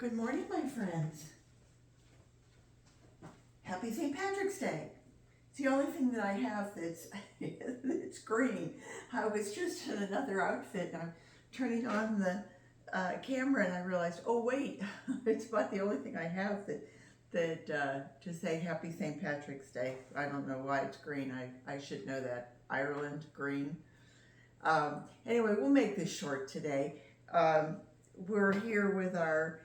Good morning, my friends. Happy St. Patrick's Day. It's the only thing that I have that's it's green. I was just in another outfit and I'm turning on the camera and I realized, oh wait, it's about the only thing I have that to say Happy St. Patrick's Day. I don't know why it's green. I should know that. Ireland green. Anyway, we'll make this short today. We're here with our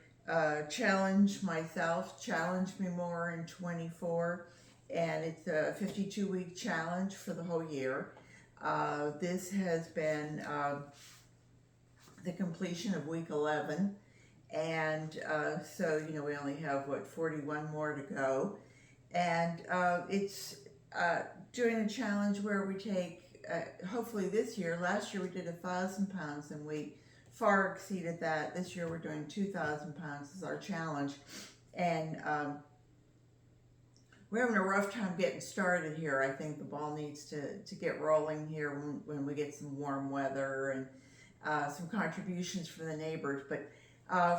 challenge myself, challenge me more in 24, and it's a 52-week challenge for the whole year. This has been the completion of week 11, and so we only have 41 more to go, and it's doing a challenge where we take hopefully this year. Last year we did 1,000 pounds and we far exceeded that. This year we're doing 2,000 pounds as our challenge, and we're having a rough time getting started here. I think the ball needs to get rolling here when we get some warm weather and some contributions from the neighbors. But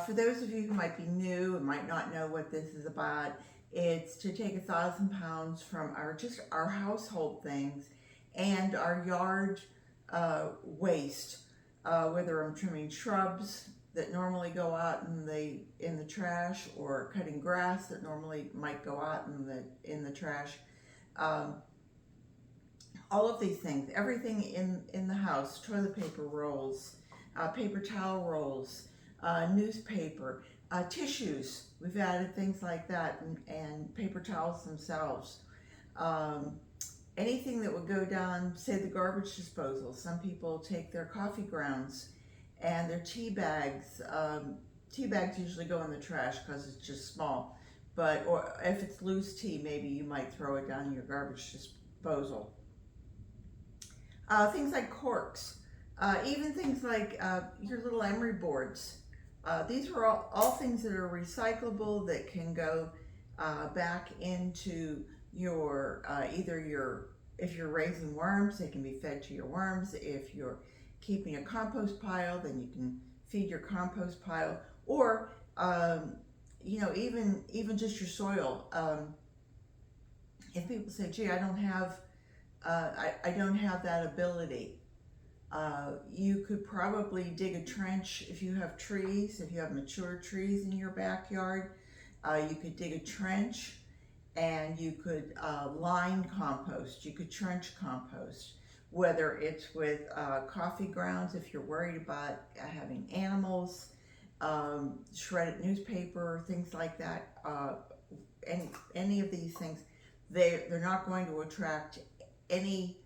for those of you who might be new and might not know what this is about, it's to take 1,000 pounds from our household things and our yard waste. Whether I'm trimming shrubs that normally go out in the trash, or cutting grass that normally might go out in the trash. All of these things, everything in the house, toilet paper rolls, paper towel rolls, newspaper, tissues. We've added things like that, and paper towels themselves. Anything that would go down, say the garbage disposal. Some people take their coffee grounds and their tea bags. Tea bags usually go in the trash because it's just small. Or if it's loose tea, maybe you might throw it down in your garbage disposal. Things like corks, even things like your little emery boards. These are all things that are recyclable, that can go back into your if you're raising worms, they can be fed to your worms. If you're keeping a compost pile, then you can feed your compost pile. Or even just your soil. If people say, gee, I don't have that ability, you could probably dig a trench. If you have trees, if you have mature trees in your backyard, you could dig a trench, and you could line compost, you could trench compost, whether it's with coffee grounds, if you're worried about having animals, shredded newspaper, things like that. Any of these things, they're not going to attract any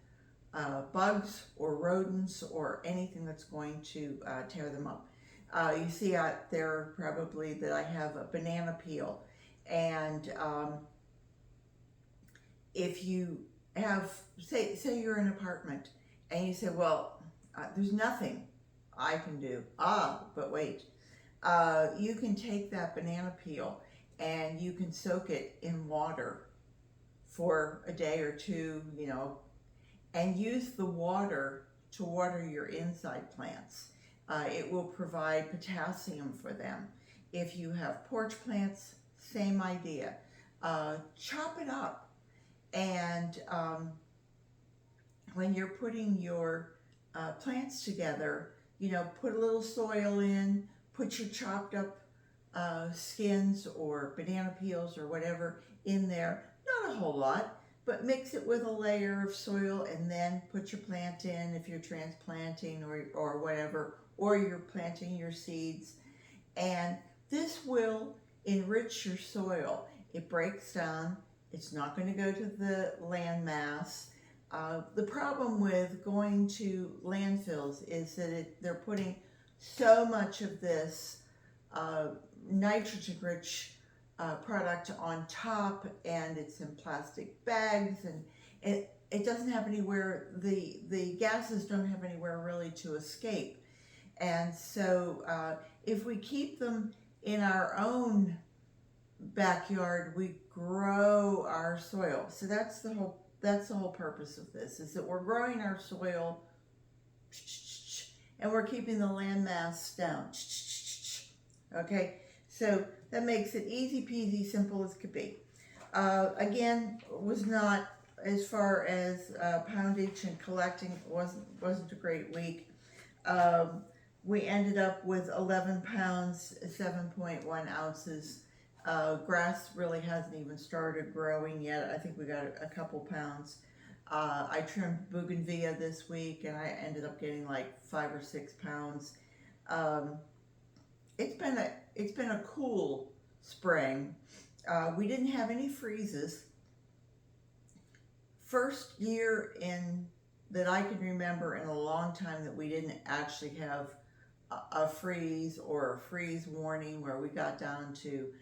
bugs or rodents or anything that's going to tear them up. You see out there probably that I have a banana peel, and if you have, say you're in an apartment and you say, well, there's nothing I can do. But wait, you can take that banana peel and you can soak it in water for a day or two, and use the water to water your inside plants. It will provide potassium for them. If you have porch plants, same idea. Chop it up. And when you're putting your plants together, put a little soil in, put your chopped up skins or banana peels or whatever in there. Not a whole lot, but mix it with a layer of soil, and then put your plant in if you're transplanting or whatever, or you're planting your seeds. And this will enrich your soil. It breaks down. It's not going to go to the land mass. The problem with going to landfills is that they're putting so much of this nitrogen-rich product on top, and it's in plastic bags, and it doesn't have anywhere, the gases don't have anywhere really to escape. And so if we keep them in our own backyard, we grow our soil. So that's the whole purpose of this, is that we're growing our soil and we're keeping the land mass down. Okay, So that makes it easy peasy, simple as could be. Again, was not, as far as poundage and collecting, wasn't a great week. Um, we ended up with 11 pounds, 7.1 ounces. Grass really hasn't even started growing yet. I think we got a couple pounds. I trimmed bougainvillea this week, and I ended up getting like 5 or 6 pounds. Um, it's been a cool spring. We didn't have any freezes. First year in that I can remember in a long time that we didn't actually have a freeze or a freeze warning where we got down to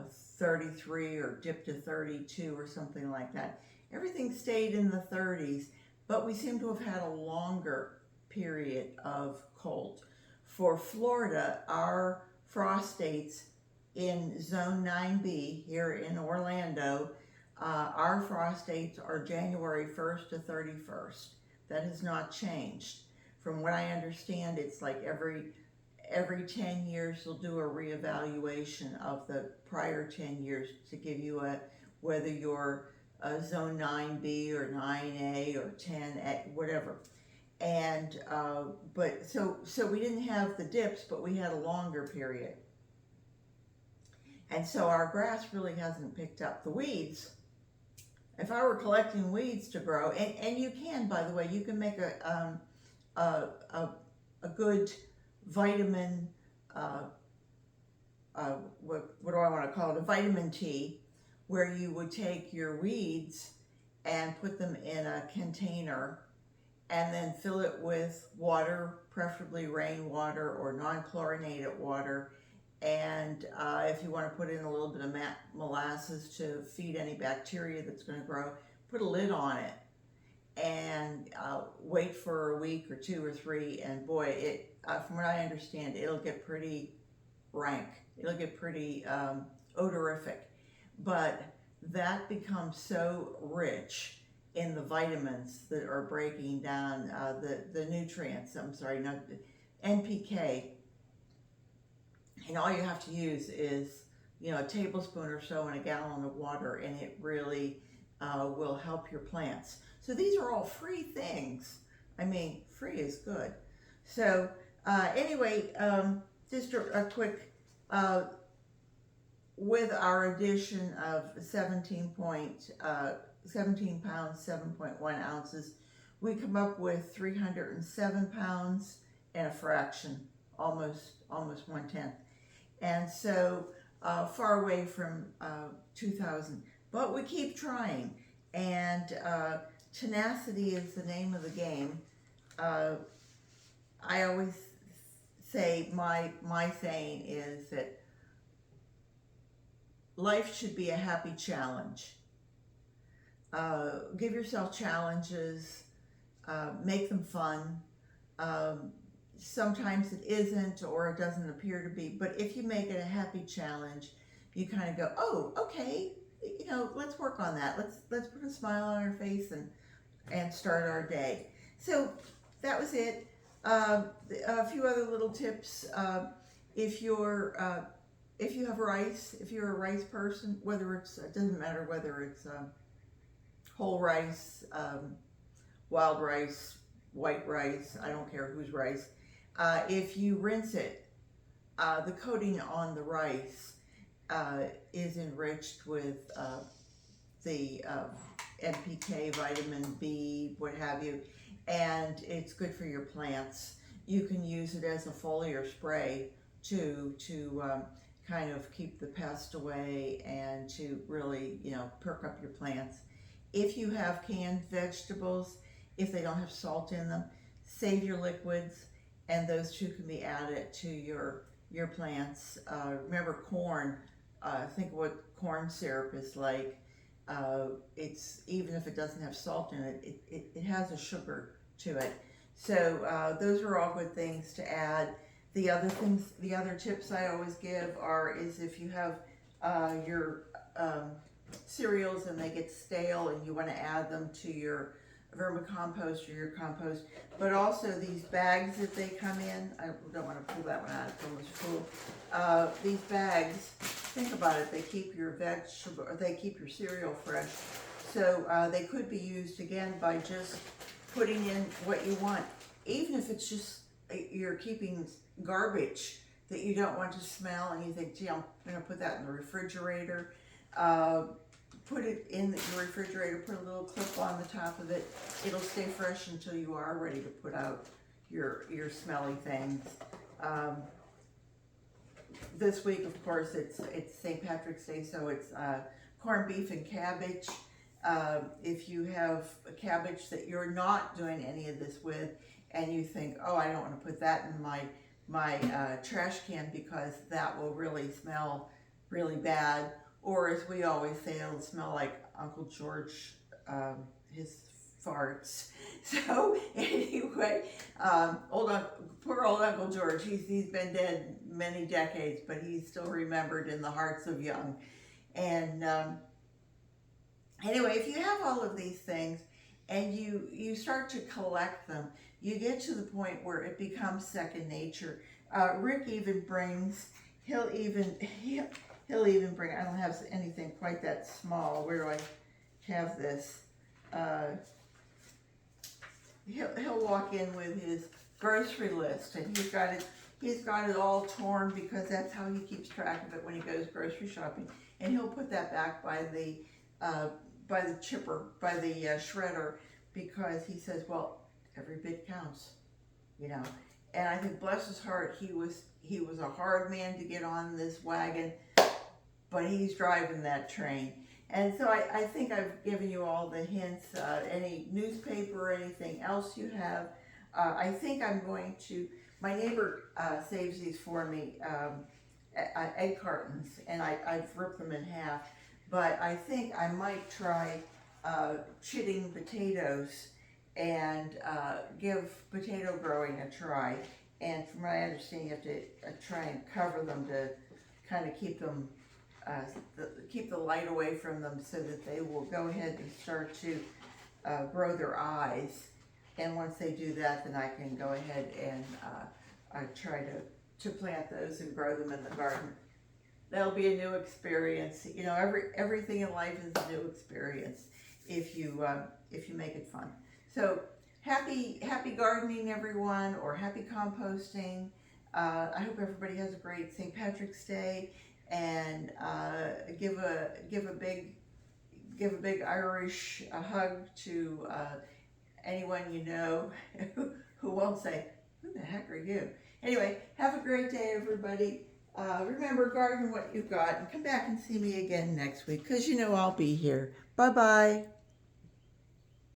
33 or dipped to 32 or something like that. Everything stayed in the 30s, but we seem to have had a longer period of cold. For Florida, our frost dates in Zone 9B here in Orlando, our frost dates are January 1st to 31st. That has not changed. From what I understand, it's like every 10 years they'll do a reevaluation of the prior 10 years to give you whether you're Zone 9B or 9A or 10A, whatever. And but so we didn't have the dips, but we had a longer period. And so our grass really hasn't picked up. The weeds, if I were collecting weeds to grow, and you can, by the way, you can make a good vitamin, what do I want to call it, a vitamin tea, where you would take your weeds and put them in a container and then fill it with water, preferably rainwater or non-chlorinated water. And if you want to put in a little bit of molasses to feed any bacteria that's going to grow, put a lid on it and wait for a week or 2 or 3. And boy, from what I understand, it'll get pretty rank. It'll get pretty odorific. But that becomes so rich in the vitamins that are breaking down the nutrients, NPK. And all you have to use is, a tablespoon or so in a gallon of water, and it really will help your plants. So these are all free things. I mean, free is good. So anyway, just a quick, with our addition of 17 pounds, 7.1 ounces, we come up with 307 pounds and a fraction, almost 1/10. And so far away from 2,000, but we keep trying, and tenacity is the name of the game. I always say, my saying is that life should be a happy challenge. Give yourself challenges, make them fun. Sometimes it isn't, or it doesn't appear to be, but if you make it a happy challenge, you kind of go, oh, okay, let's work on that. Let's put a smile on our face and start our day. So that was it. A few other little tips. If you have rice, if you're a rice person, it doesn't matter whether it's whole rice, wild rice, white rice, I don't care whose rice. If you rinse it, the coating on the rice is enriched with the NPK, vitamin B, what have you, and it's good for your plants. You can use it as a foliar spray to kind of keep the pest away and to really, perk up your plants. If you have canned vegetables, if they don't have salt in them, save your liquids, and those two can be added to your plants. Remember corn, think what corn syrup is like. It's, even if it doesn't have salt in it, it has a sugar to it. So those are all good things to add. The other tips I always give is if you have your cereals and they get stale and you want to add them to your vermicompost or your compost, but also these bags that they come in. I don't want to pull that one out, it's almost full. These bags, think about it, they keep your vegetable, or they keep your cereal fresh. So they could be used again by just putting in what you want, even if it's just you're keeping garbage that you don't want to smell, and you think, gee, I'm gonna put that in the refrigerator. Put it in your refrigerator, put a little clip on the top of it. It'll stay fresh until you are ready to put out your smelly things. This week, of course, it's St. Patrick's Day, so it's corned beef and cabbage. If you have a cabbage that you're not doing any of this with, and you think, oh, I don't want to put that in my trash can because that will really smell really bad, or as we always say, it'll smell like Uncle George, his farts. So anyway, poor old Uncle George, he's been dead many decades, but he's still remembered in the hearts of young. And anyway, if you have all of these things and you start to collect them, you get to the point where it becomes second nature. Rick even brings, he'll even bring, I don't have anything quite that small. Where do I have this? He'll walk in with his grocery list, and he's got it all torn because that's how he keeps track of it when he goes grocery shopping. And he'll put that back by the chipper, by the shredder, because he says, well, every bit counts, you know. And I think, bless his heart, he was a hard man to get on this wagon, but he's driving that train. And so I think I've given you all the hints. Any newspaper or anything else you have, I think I'm going to, my neighbor saves these for me, egg cartons, and I've ripped them in half. But I think I might try chitting potatoes and give potato growing a try. And from what I understand, you have to try and cover them to kind of keep them, keep the light away from them, so that they will go ahead and start to grow their eyes. And once they do that, then I can go ahead and try to plant those and grow them in the garden. That'll be a new experience. You know, everything in life is a new experience if you make it fun. So happy gardening, everyone, or happy composting. I hope everybody has a great St. Patrick's Day, and give a big Irish hug to anyone you know who won't say, "Who the heck are you?" Anyway, have a great day, everybody. Remember, garden what you've got, and come back and see me again next week, because you know I'll be here. Bye-bye.